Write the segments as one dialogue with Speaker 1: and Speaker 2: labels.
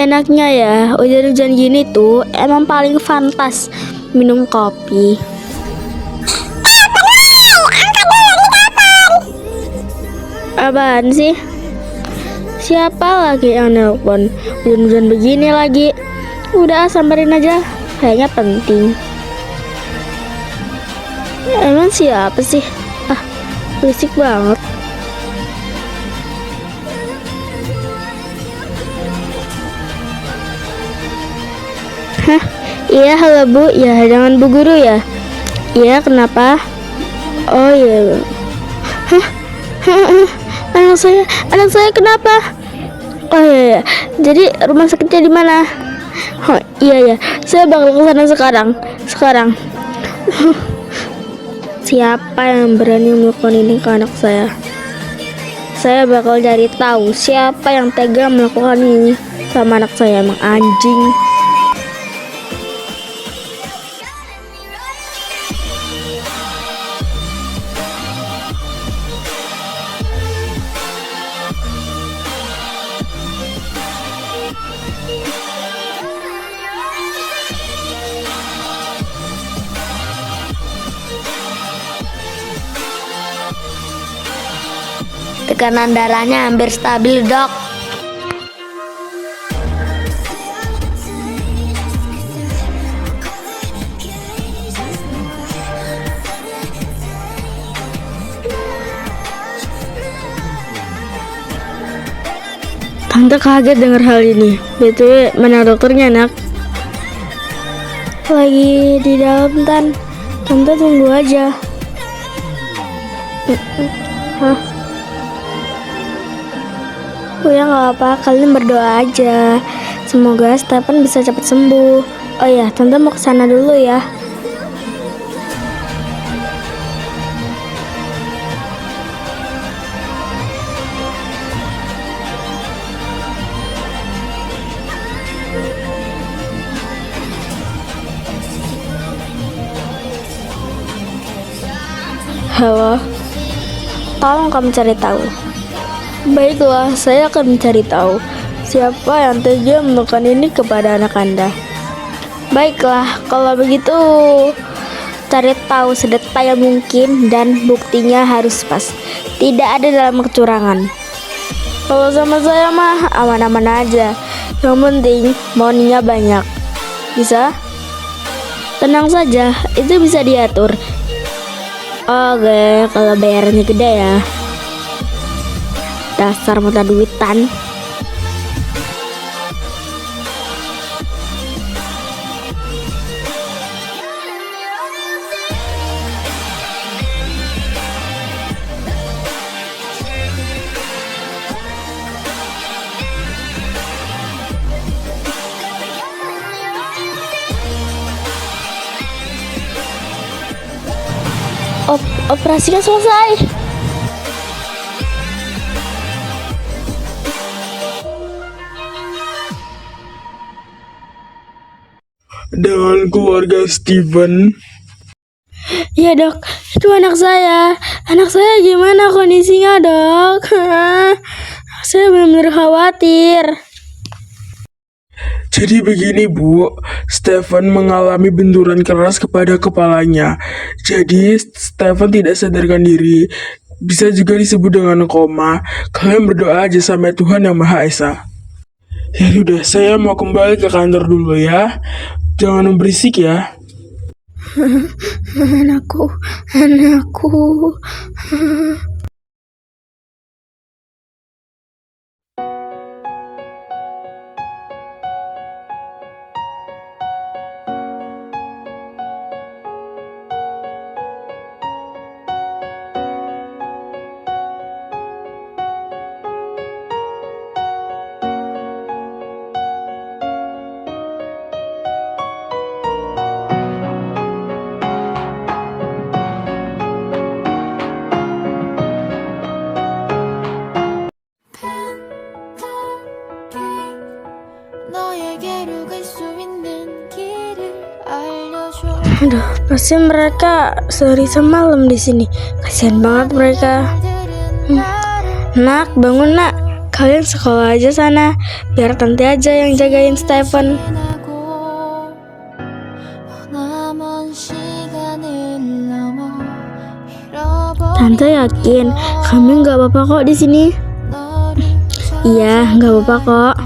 Speaker 1: Enaknya ya, hujan-hujan gini tuh emang paling fantas minum kopi. Apaan sih? Siapa lagi yang nelpon? Hujan-hujan begini lagi. Udah samperin aja, kayaknya penting. Emang siapa sih? Ah, berisik banget. Hah? Iya, halo Bu. Ya, jangan Bu Guru ya. Iya, kenapa? Oh iya. Hah? Anak saya kenapa? Oh iya, iya. Jadi rumah sakitnya di mana? Oh iya ya, saya bakal ke sana sekarang. Siapa yang berani melakukan ini ke anak saya? Saya bakal cari tahu siapa yang tega melakukan ini sama anak saya. Emang anjing. Tekanan darahnya hampir stabil, Dok. Tante kaget dengar hal ini. BTW, mana dokternya, Nak? Lagi di dalam, Tante tunggu aja. Hah? Oh ya, nggak apa, kalian berdoa aja. Semoga Stefan bisa cepat sembuh. Oh ya, Tante mau ke sana dulu ya. Halo, tolong kamu cari tahu. Baiklah, saya akan mencari tahu siapa yang tega melakukan ini kepada anak Anda. Baiklah, kalau begitu cari tahu sedetail mungkin dan buktinya harus pas. Tidak ada dalam kecurangan. Kalau sama saya mah aman-aman aja. Yang penting moneynya banyak. Bisa? Tenang saja, itu bisa diatur. Oke, kalau bayarannya gede ya. Dasar mata duitan. Operasinya selesai.
Speaker 2: Dengan keluarga Steven.
Speaker 1: Iya dok, itu anak saya. Anak saya gimana kondisinya dok? Saya benar-benar khawatir.
Speaker 2: Jadi begini Bu, Stefan mengalami benturan keras kepada kepalanya. Jadi Stefan tidak sadarkan diri. Bisa juga disebut dengan koma. Kalian berdoa aja sama Tuhan Yang Maha Esa. Ya sudah, saya mau kembali ke kantor dulu ya. Jangan berisik ya.
Speaker 1: Anakku. Aduh, pasti mereka sehari semalam di sini. Kasihan banget mereka. Nak, bangun nak. kalian sekolah aja sana, biar tante aja yang jagain Stephen. Tante yakin kami nggak apa-apa kok di sini. Iya, nggak apa-apa kok.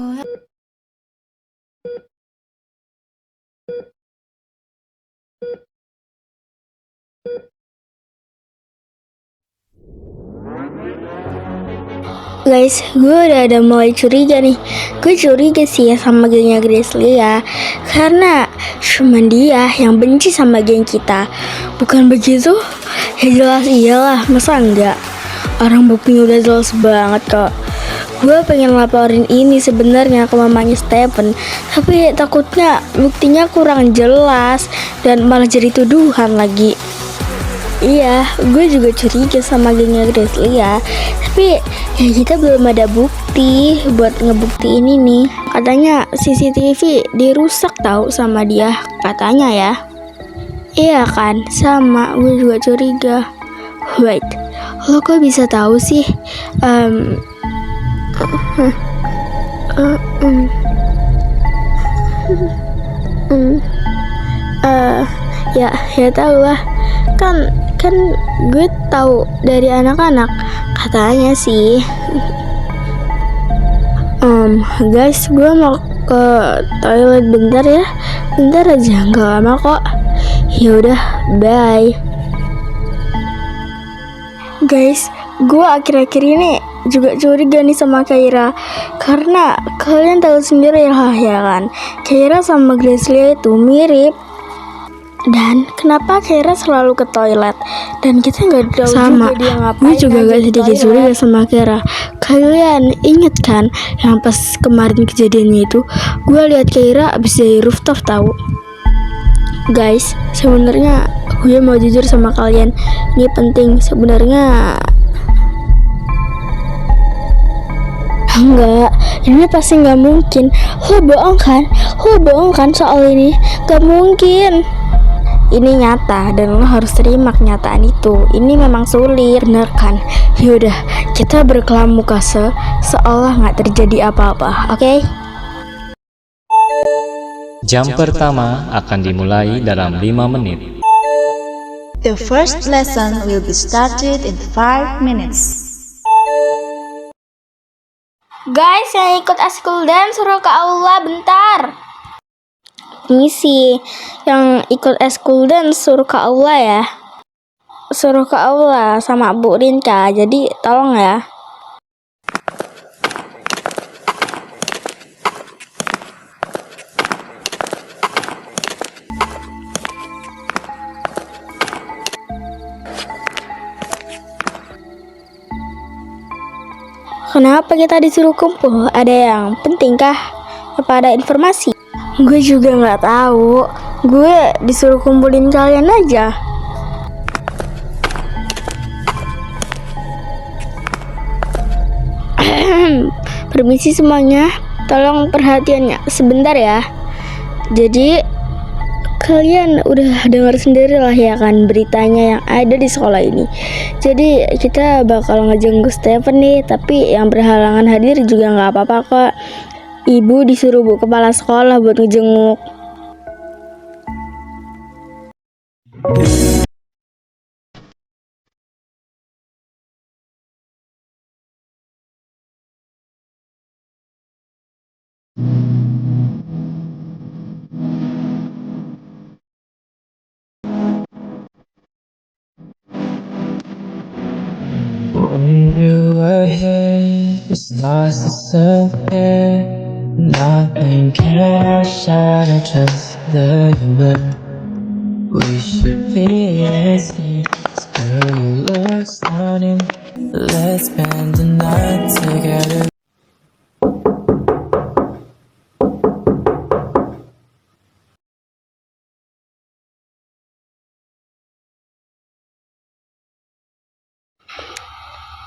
Speaker 1: Guys, gue udah ada mulai curiga nih. Gue curiga sih ya sama gengnya Grizzly ya, karena cuman dia yang benci sama geng kita. Bukan begitu? Ya jelas iyalah, masa enggak? Orang buktinya udah jelas banget kok. Gue pengen laporin ini sebenarnya ke mamanya Stephen, tapi takutnya buktinya kurang jelas dan malah jadi tuduhan lagi. Iya, gue juga curiga sama gengnya Grizzly ya. Tapi ya kita belum ada bukti buat ngebukti ini nih. Katanya CCTV dirusak tahu sama dia, katanya ya. Iya kan, sama gue juga curiga. Wait, lo kok bisa tahu sih? Ya tahu lah. Kan gue tahu dari anak-anak, katanya sih. Guys, gue mau ke toilet bentar ya. Bentar aja, nggak lama kok. Ya udah, bye. Guys, gue akhir-akhir ini juga curiga nih sama Kaira, karena kalian tahu sendiri lah ya kan, Kaira sama Grizzly itu mirip. Dan kenapa Kaira selalu ke toilet dan kita nggak tahu
Speaker 2: Sama,
Speaker 1: juga dia ngapain.
Speaker 2: gue juga
Speaker 1: aja
Speaker 2: gak
Speaker 1: di
Speaker 2: sedikit
Speaker 1: toilet.
Speaker 2: curiga sama Kaira. Kalian inget kan yang pas kemarin kejadiannya itu, gue lihat Kaira abis dari rooftop tahu.
Speaker 1: Guys, sebenarnya gue mau jujur sama kalian. Ini penting sebenarnya. Enggak, ini pasti nggak mungkin. Lo bohong kan soal ini? Gak mungkin. Ini nyata dan lo harus terima kenyataan itu. Ini memang sulit, bener kan? Yaudah, kita berkelam muka seolah nggak terjadi apa-apa, oke?
Speaker 3: Jam pertama akan dimulai dalam 5 menit.
Speaker 4: The first lesson will be started in 5 minutes.
Speaker 1: Guys, yang ikut eskul dance suruh ke aula bentar. Misi yang ikut eskul dance suruh ke aula ya. Suruh ke aula sama Bu Rinka. Jadi tolong ya. Kenapa kita disuruh kumpul? Ada yang penting kah? Apa ada informasi? Gue juga nggak tahu. Gue disuruh kumpulin kalian aja. Permisi semuanya, tolong perhatiannya sebentar ya. Jadi kalian udah dengar sendiri lah ya kan beritanya yang ada di sekolah ini. Jadi kita bakal ngejenguk Stephen nih, tapi yang berhalangan hadir juga nggak apa-apa kok. Ibu disuruh bu kepala sekolah buat ngejenguk.
Speaker 5: When you were here, it's lost disappear. Nothing can shatter just the you were. We should be dancing. Girl, you look stunning. Let's spend the night together.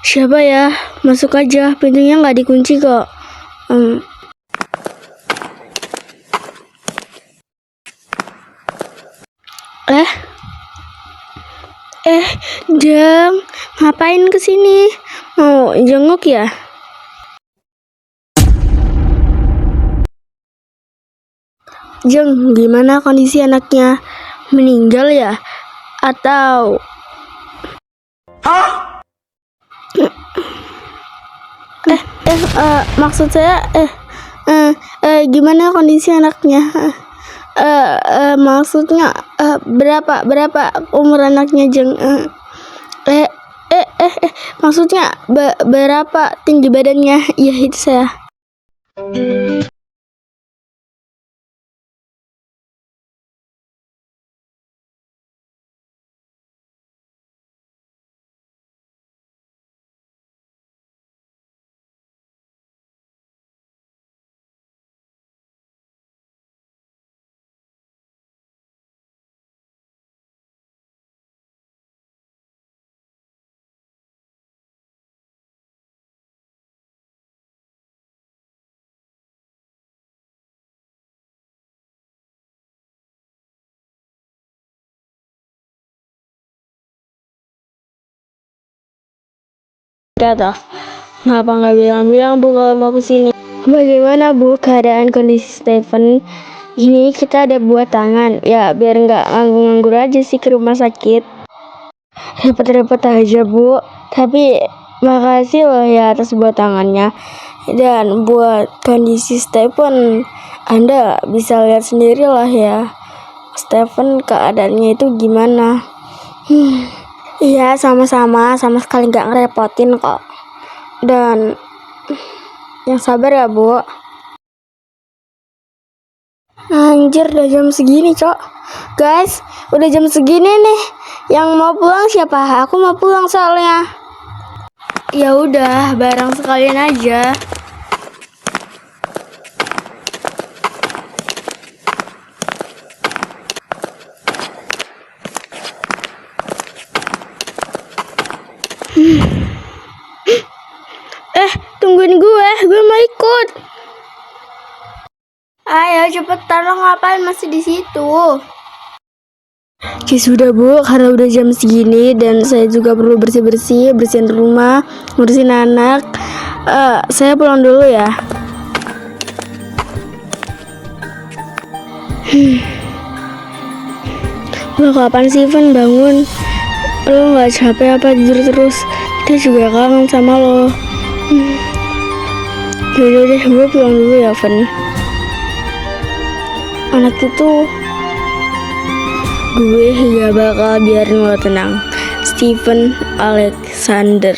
Speaker 1: Siapa ya? Masuk aja, pintunya nggak dikunci kok. Jeng, ngapain kesini? Mau jenguk ya? Jeng, gimana kondisi anaknya? Meninggal ya? Atau maksud saya gimana kondisi anaknya? Maksudnya berapa umur anaknya, Jeng? Maksudnya berapa tinggi badannya? Ya itu saya. Kata, kenapa nggak bilang-bilang Bu kalau mau kesini? Bagaimana Bu keadaan kondisi Stephen? Ini kita ada buat tangan, ya biar nggak nganggur-nganggur aja sih ke rumah sakit. Repot-repot aja Bu, tapi makasih loh ya atas buat tangannya. Dan buat kondisi Stephen, Anda bisa lihat sendiri lah ya, Stephen keadaannya itu gimana. Iya, sama-sama, sama sekali nggak ngerepotin kok. Dan yang sabar ya Bu. Anjir, udah jam segini Cok. Guys, udah jam segini nih. Yang mau pulang siapa? Aku mau pulang soalnya. Ya udah, bareng sekalian aja. Tungguin gue mau ikut. Ayo cepetan, lo ngapain masih di situ? Oke sudah Bu, karena udah jam segini dan saya juga perlu bersih-bersih, bersihin rumah, ngurusin anak. Saya pulang dulu ya. Lo kapan sih Van bangun? Lo nggak capek apa tidur terus? Kita juga kangen sama lo. Yaudah deh, gue pulang dulu ya Van. Anak itu gue gak bakal biarin lo tenang. Stephen Alexander.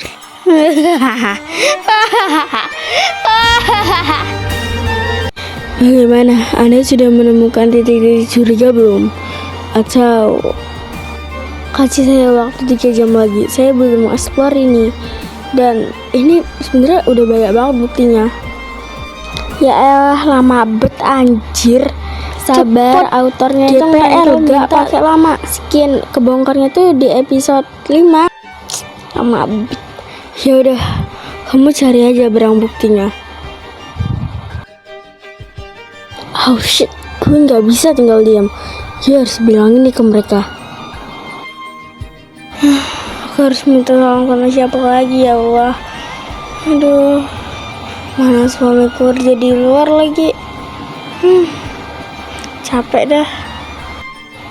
Speaker 1: Bagaimana? Anda sudah menemukan titik-titik curiga belum? Atau kasih saya waktu 3 jam lagi. Saya belum explore ini. Dan ini sebenarnya udah banyak banget buktinya. Ya elah, lama bet anjir. Sabar, cepet. Autornya itu nggak pakai lama. Sekian kebongkarnya tuh di episode 5. Lama bet. Ya udah, kamu cari aja barang buktinya. Oh shit, gue nggak bisa tinggal diam. Gue harus bilangin nih ke mereka. Aku harus minta tolong sama siapa lagi ya Allah. Aduh, mana suamiku kerja di luar lagi. Capek dah.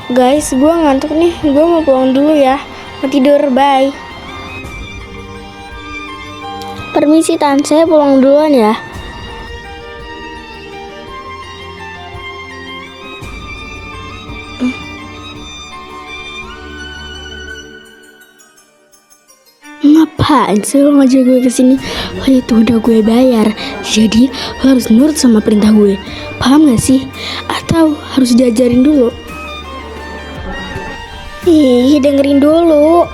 Speaker 1: Guys, gue ngantuk nih. Gue mau pulang dulu ya. Mau tidur, bye. Permisi Tan, saya pulang duluan ya. Ngapain sih lo ngajak gue kesini? Oh itu udah gue bayar, jadi lo harus nurut sama perintah gue. Paham gak sih? Atau harus diajarin dulu? Ih, dengerin dulu.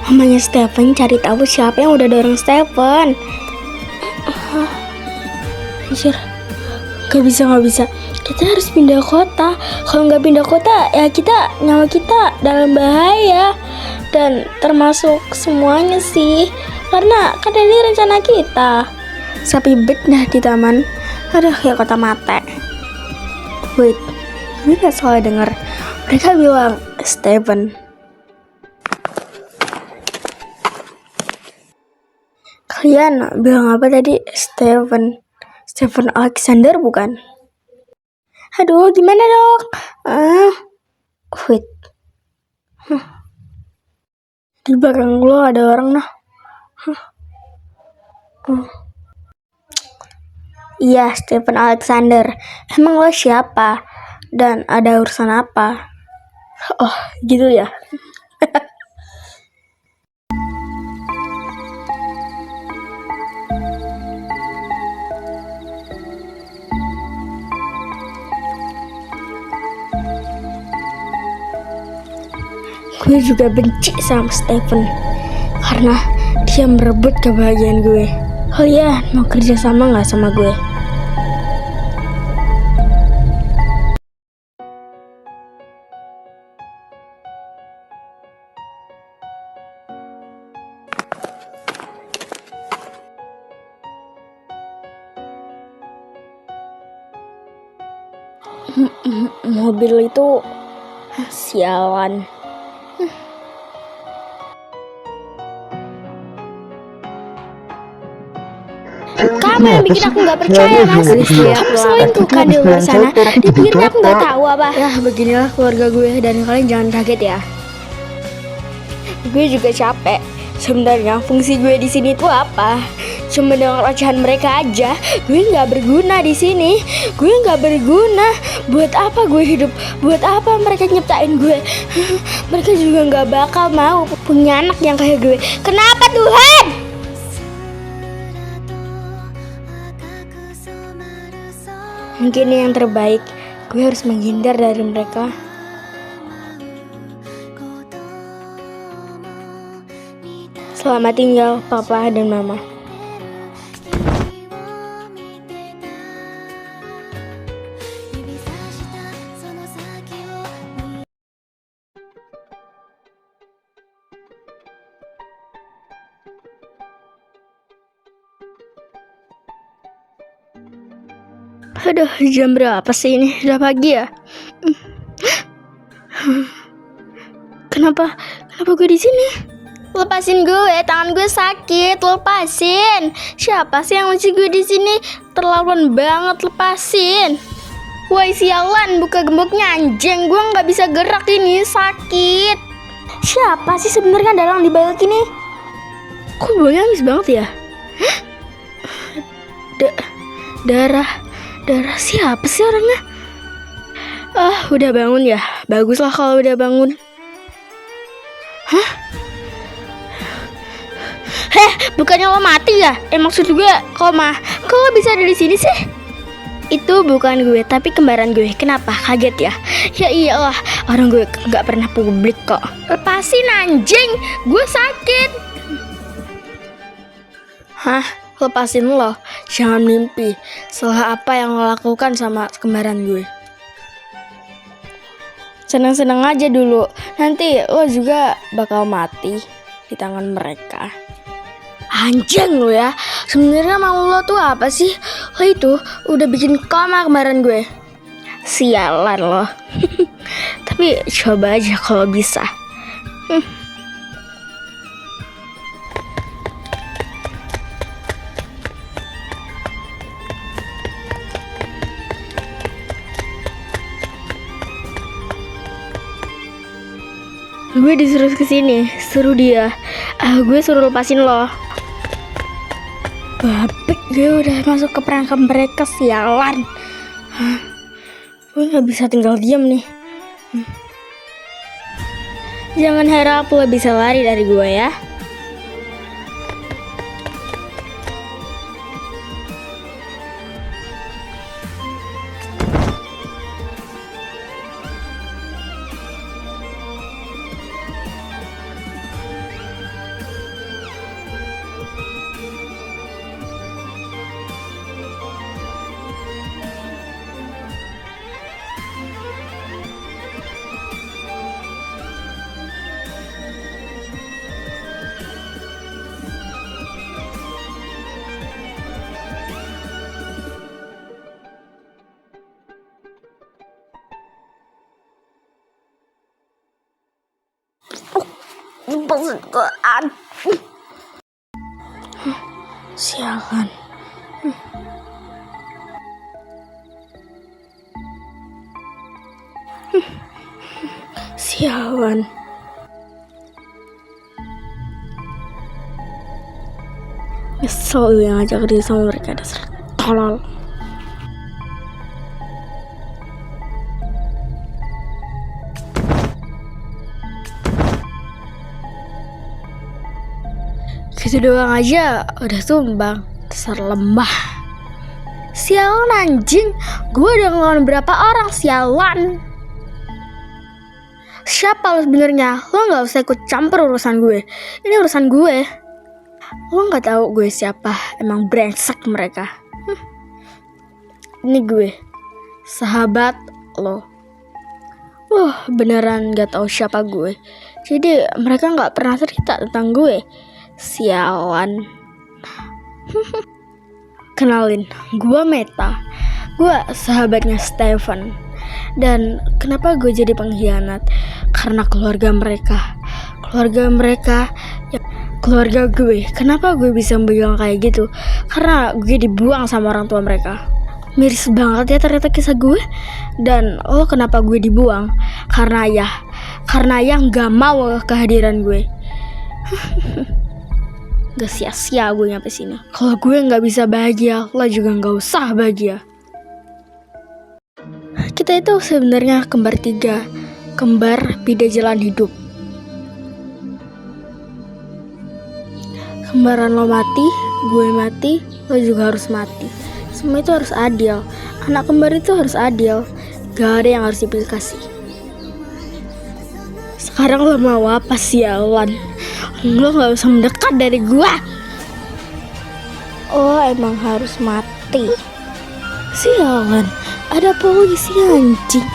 Speaker 1: Mamanya Stephen cari tahu siapa yang udah dorong Stephen. Anjir, gak bisa. Kita harus pindah kota. Kalau nggak pindah kota, ya nyawa kita dalam bahaya. Dan termasuk semuanya sih, karena kan ini rencana kita. Sapi bet dah di taman. Aduh, kayak kota mate. Wait, gue gak salah denger. Mereka bilang Stephen. Kalian bilang apa tadi? Stephen Alexander bukan? Aduh, gimana dong? Wait. Di belakang lo ada orang nah. Iya, Stephen Alexander. Emang lo siapa? Dan ada urusan apa? Oh, gitu ya. Gue juga benci sama Stephen karena dia merebut kebahagiaan gue. Oh iya, mau kerja sama nggak sama gue? Mobil itu sialan. Kamu yang bikin aku nggak percaya, Mas. Kamu selingkuh kan di luar sana? Dipikir aku nggak tahu apa? Ya beginilah keluarga gue dan kalian jangan kaget ya. Gue juga capek. Sebenarnya fungsi gue di sini tuh apa? Cuma dengar ocehan mereka aja. Gue nggak berguna di sini. Gue nggak berguna. Buat apa gue hidup? Buat apa mereka nyiptain gue? Mereka juga nggak bakal mau punya anak yang kayak gue. Kenapa Tuhan? Mungkin yang terbaik, gue harus menghindar dari mereka. Selamat tinggal, Papa dan Mama. Aduh, jam berapa sih ini? Udah pagi ya? Kenapa gue di sini? Lepasin gue, tangan gue sakit. Lepasin. Siapa sih yang masih gue di sini? Terlaluan banget, lepasin. Woi sialan, buka gemboknya anjing. Gue nggak bisa gerak ini, sakit. Siapa sih sebenarnya dalang di balik ini? Kok baunya habis banget ya? Darah siapa sih orangnya? Udah bangun ya? Baguslah kalau udah bangun. Hah? Bukannya lo mati ya? Maksud gue koma. Kok lo bisa ada di sini sih? Itu bukan gue, tapi kembaran gue. Kenapa? Kaget ya? Ya iyalah, orang gue nggak pernah publik kok. Lepasin anjing, gue sakit. Hah? Lepasin lo, jangan mimpi. Setelah apa yang lo lakukan sama kembaran gue. Senang-senang aja dulu. Nanti lo juga bakal mati di tangan mereka. Anjing lo ya. Sebenarnya mau lo tuh apa sih? Lo itu udah bikin koma kembaran gue. Sialan lo. Tapi coba aja kalau bisa. Gue disuruh kesini, suruh dia. Gue suruh lepasin lo. Babek, gue udah masuk ke perangkap mereka, sialan. Gue nggak bisa tinggal diam nih. Jangan harap lo bisa lari dari gue ya. Sialan. Sialan. Nyesel gue yang ngajak dia sama mereka, dasar tolol. Gitu doang aja udah tumbang, dasar lemah. Sialan anjing, gue udah ngelawan berapa orang, sialan. Siapa lo sebenarnya? Lo nggak usah ikut campur urusan gue. Ini urusan gue. Lo nggak tahu gue siapa? Emang brengsek mereka. Ini gue, sahabat lo. Beneran nggak tahu siapa gue. Jadi mereka nggak pernah cerita tentang gue. Sialan. Kenalin, gue Meta. Gue sahabatnya Stefan. Dan kenapa gue jadi pengkhianat? Karena keluarga mereka. Keluarga gue. Kenapa gue bisa bilang kayak gitu? Karena gue dibuang sama orang tua mereka. Miris banget ya ternyata kisah gue. Dan lo kenapa gue dibuang? Karena ayah gak mau kehadiran gue. Gak sia-sia gue nyampe sini. Kalau gue gak bisa bahagia, lo juga gak usah bahagia. Kita itu sebenarnya kembar 3, kembar beda jalan hidup. Kembaran lo mati, gue mati, lo juga harus mati. Semua itu harus adil. Anak kembar itu harus adil. Gak ada yang harus dipilih kasih. Sekarang lo mau apa, sialan? Lo gak usah mendekat dari gua. Oh, emang harus mati. Sialan, ada polisi anjing.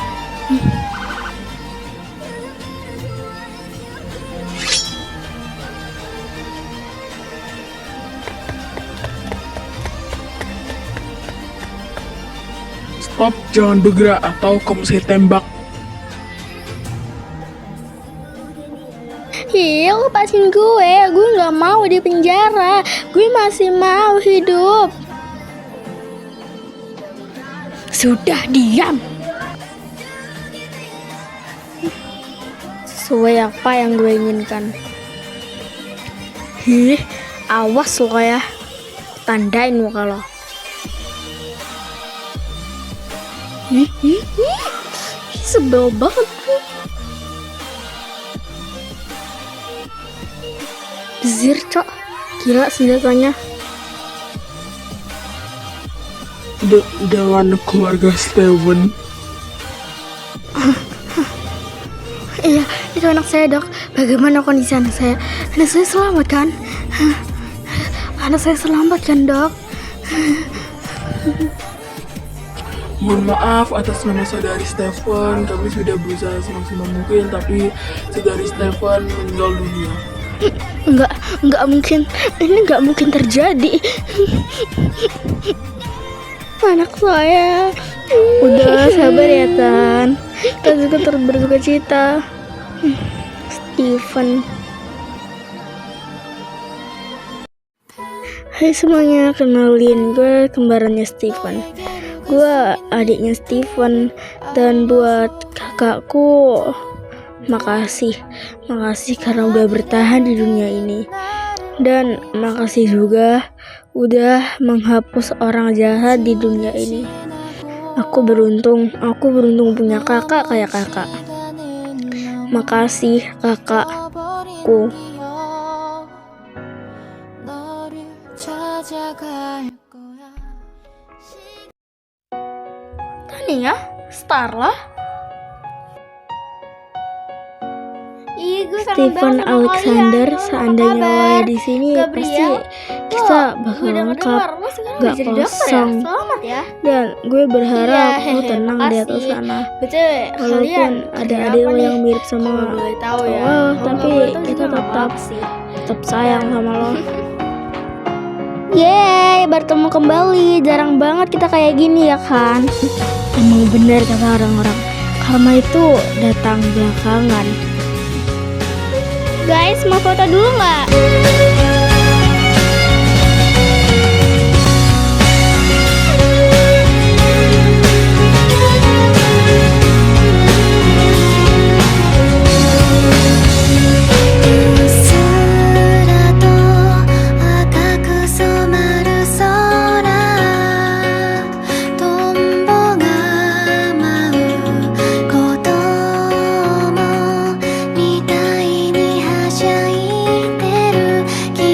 Speaker 2: Stop, jangan bergerak atau kamu saya tembak.
Speaker 1: Lepasin gue gak mau di penjara. Gue masih mau hidup. Sudah, diam. Sesuai apa yang gue inginkan. Awas lo ya. Tandain muka lo. Sebel banget gue. Zir, cok. Gila senjatanya.
Speaker 2: Dengan keluarga Steven.
Speaker 1: Iya, itu anak saya, dok. Bagaimana kondisi anak saya? Anak saya selamat kan? Anak saya selamat kan, dok?
Speaker 2: Mohon maaf atas nama saudari Stefan. Kami sudah berusaha semaksimal mungkin, tapi saudari Stefan meninggal dunia.
Speaker 1: Enggak mungkin. Ini enggak mungkin terjadi. Anak saya. Udah sabar ya, Tan. Kita juga berduka cita. Steven. Hai semuanya, kenalin, gue kembarannya Steven. Gue adiknya Steven. Dan buat kakakku, makasih karena udah bertahan di dunia ini. Dan makasih juga udah menghapus orang jahat di dunia ini. Aku beruntung punya kakak kayak kakak. Makasih kakakku. Tani ya, Starla. Steven Alexander, seandainya Waya di sini pasti kita bakal lengkap, gak kosong. Dan gue berharap lo tenang di atas sana. Walaupun ada adik lo yang mirip sama lo, tapi kita tetap sayang sama lo. Yeay, bertemu kembali. Jarang banget kita kayak gini ya kan? Emang bener kata orang-orang, karma itu datang belakangan. Guys, mau foto dulu nggak?